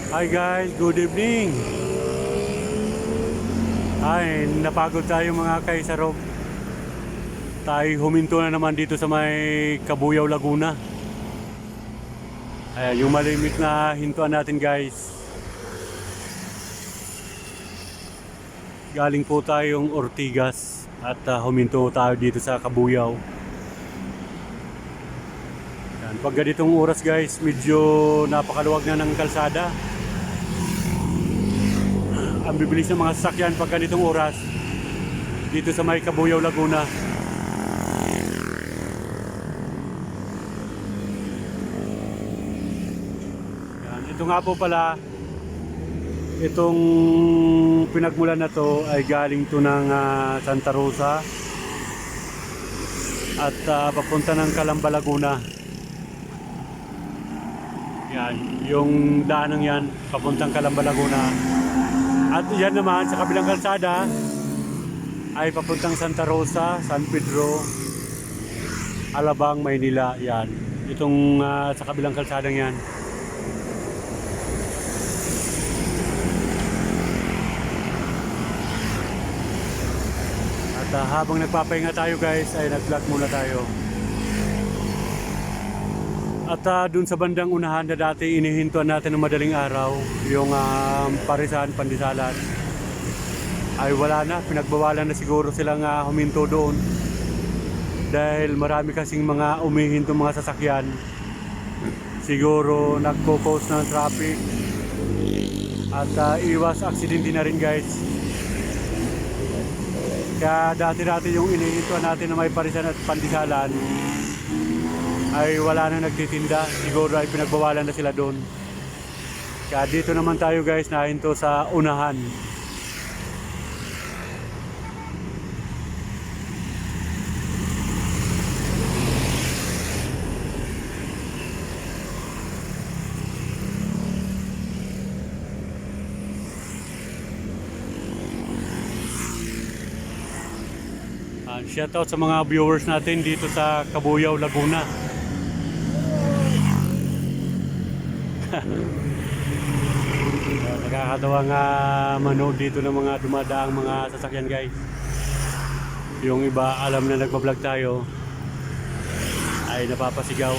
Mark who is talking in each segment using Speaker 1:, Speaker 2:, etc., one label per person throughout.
Speaker 1: Hi guys, good evening. Ay, napagod tayo mga kaisarog. Tayo huminto na naman dito sa may Cabuyao, Laguna. Ayan, yung malimit na hintuan natin guys. Galing po tayong Ortigas at huminto tayo dito sa Cabuyao. Ayan, pag ganitong oras guys, medyo napakaluwag na ng kalsada. Ang bibilis ng mga sasakyan pag ganitong oras dito sa may Cabuyao, Laguna. Yan. Ito nga po pala, itong pinagmulan na to ay galing to ng Santa Rosa at papunta ng Calamba, Laguna. Yan, yung daanang yan papuntang Calamba, Laguna. At yan naman sa kabilang kalsada ay papuntang Santa Rosa, San Pedro, Alabang, Maynila. Yan. Itong sa kabilang kalsadang yan. At habang nagpapahinga tayo guys ay nag-vlog muna tayo. At dun sa bandang unahan na dati inihintuan natin ng madaling araw, yung Parisan, Pandisalan, ay wala na, pinagbawalan na siguro silang huminto doon. Dahil marami kasing mga umihinto mga sasakyan. Siguro nagpo-cause ng traffic. At iwas aksidente na rin guys. Kaya dati-dati yung inihintuan natin na may Parisan at Pandisalan ay wala na nagtitinda, siguro ay pinagbawalan na sila doon. Kaya dito naman tayo guys, nahinto sa unahan. Shoutout sa mga viewers natin dito sa Cabuyao, Laguna. Nakakatawa nga manood dito ng mga dumadaang mga sasakyan guys. Yung iba alam na nagpa-vlog tayo ay napapasigaw.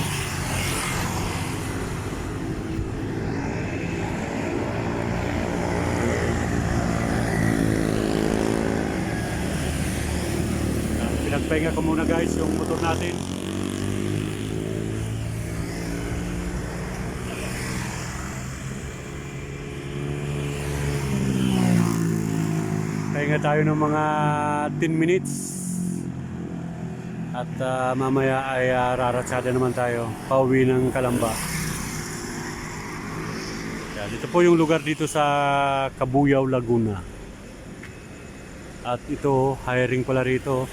Speaker 1: Pinagpahinga ko muna guys yung motor natin. Pahinga tayo ng mga 10 minutes. At mamaya ay raratsada naman tayo pauwi ng Calamba. Yan, ito po yung lugar dito sa Cabuyao, Laguna. At ito, hiring pala rito.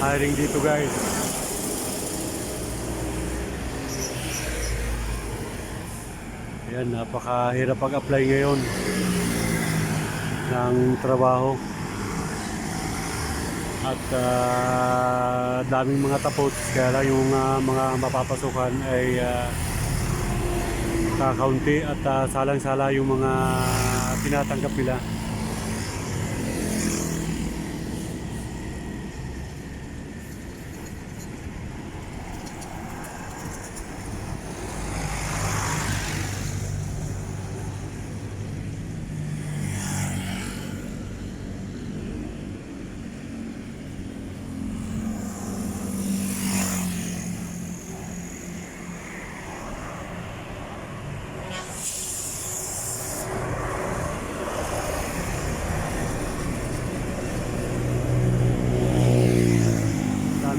Speaker 1: Hiring dito guys. Ayan, napakahirap pag-apply ngayon ng trabaho. At daming mga tapos, kaya lang yung mga mapapasukan ay kakaunti at salang-sala yung mga tinatanggap nila.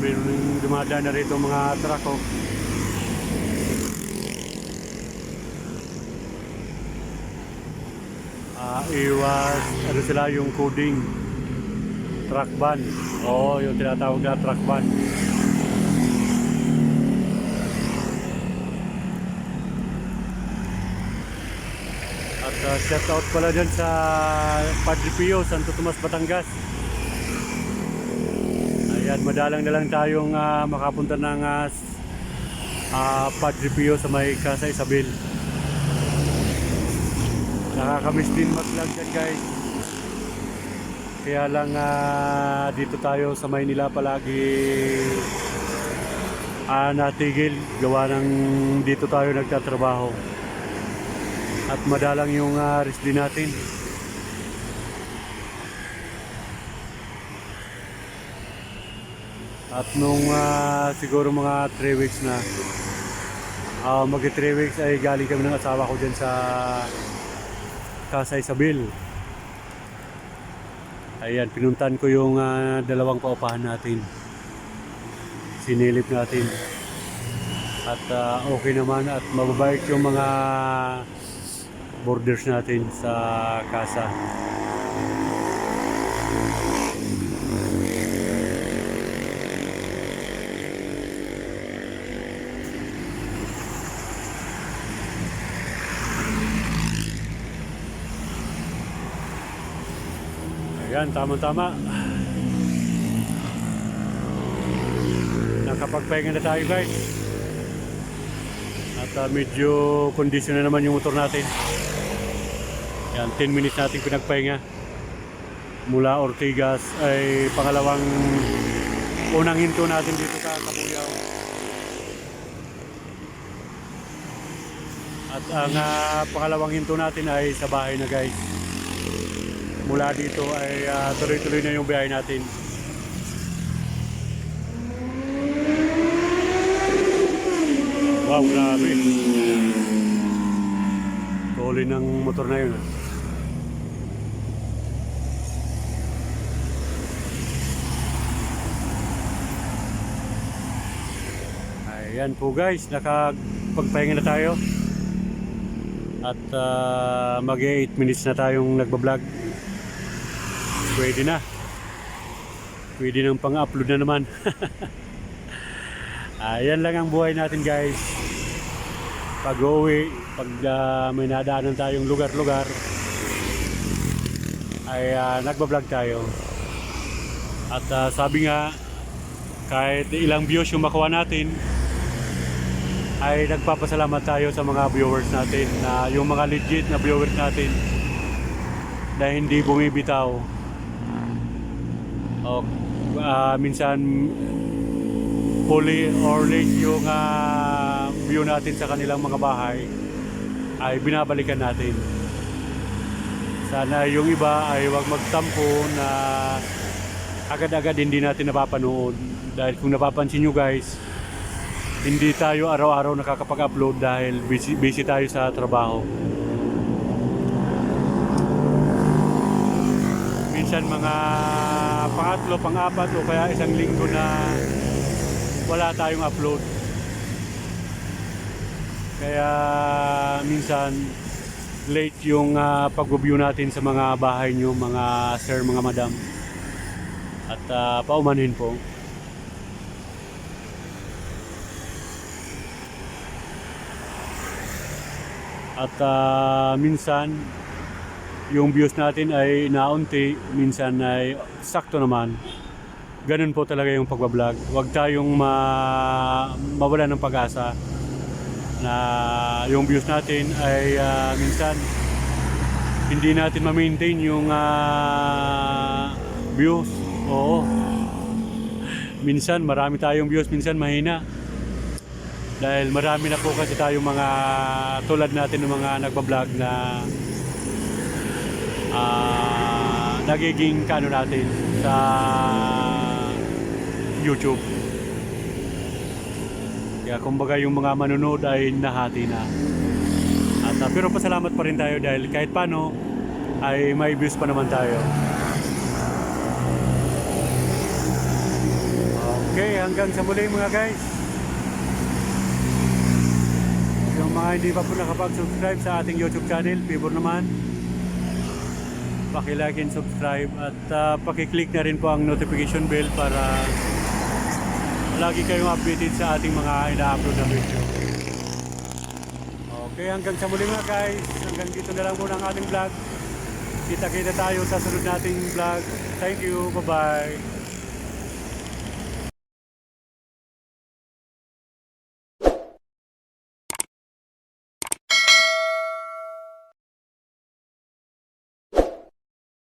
Speaker 1: Meron dumadaan na rito mga truck oh. Iwas ano sila yung coding truck ban. Oo, yung tinatawag na truck ban. Shout out pala dyan sa Padre Pio, Santo Tomas, Batangas. Ayan, madalang na lang tayong makapunta ng Padre Pio sa may Casa Isabel. Nakakamiss din mag-vlog dyan guys. Kaya lang dito tayo sa Maynila palagi natigil. Gawa ng dito tayo nagtatrabaho. At madalang yung rest din natin. At nung siguro mga 3 weeks na, mag 3 weeks ay galing kami ng asawa ko dyan sa Casa Isabel. Ayan, pinuntan ko yung dalawang paupahan natin. Sinilip natin. At okay naman at mababait yung mga borders natin sa casa. Ayan, tama-tama. Nakapagpahinga na tayo guys. At medyo kondisyon na naman yung motor natin. Yan, 10 minutes natin pinagpahinga. Mula Ortigas ay pangalawang unang hinto natin dito sa Kabuyaw. At ang pangalawang hinto natin ay sa bahay na guys. Mula dito ay tuloy-tuloy na yung biyahe natin. Wow, grabe. Tuloy ng motor na yun. Ayan po guys, nakapagpahinga na tayo. At mag 8 minutes na tayong nagbablog. Pwede na. Pwede nang pang-upload na naman. Ayan lang ang buhay natin guys. Pag-uwi, pag may nadaanan tayong lugar-lugar, ay nagbablog tayo. At sabi nga, kahit ilang views yung makuha natin, ay nagpapasalamat tayo sa mga viewers natin, na yung mga legit na viewers natin na hindi bumibitaw. O minsan fully or late yung view natin sa kanilang mga bahay ay binabalikan natin. Sana yung iba ay wag magtampo na agad-agad hindi natin napapanood. Dahil kung napapansin nyo guys, hindi tayo araw-araw nakakapag-upload dahil busy tayo sa trabaho. Minsan mga pangatlo, pang-apat o kaya isang linggo na wala tayong upload. Kaya minsan late yung pag-review natin sa mga bahay nyo, mga sir, mga madam. At paumanhin po. At minsan yung views natin ay naunti, minsan ay sakto naman. Ganun po talaga yung pagbablog. Huwag tayong mawala ng pag-asa na yung views natin ay minsan hindi natin ma-maintain yung views. Oo. Minsan marami tayong views, minsan mahina. Dahil marami na po kasi tayong mga tulad natin ng mga nagbablog na nagiging kano natin sa YouTube. Kaya kumbaga yung mga manunood ay nahati na. At pero pasalamat pa rin tayo dahil kahit paano ay may views pa naman tayo. Okay, hanggang sa muli mga guys. Yung mga hindi pa po nakapag-subscribe sa ating YouTube channel, favor naman paki-like and subscribe at paki-click na rin po ang notification bell para lagi kayong updated sa ating mga ina-upload na video. Kaya hanggang sa muli nga guys, hanggang dito na lang muna ang ating vlog. Kita-kita tayo sa sunod nating vlog. Thank you, bye-bye.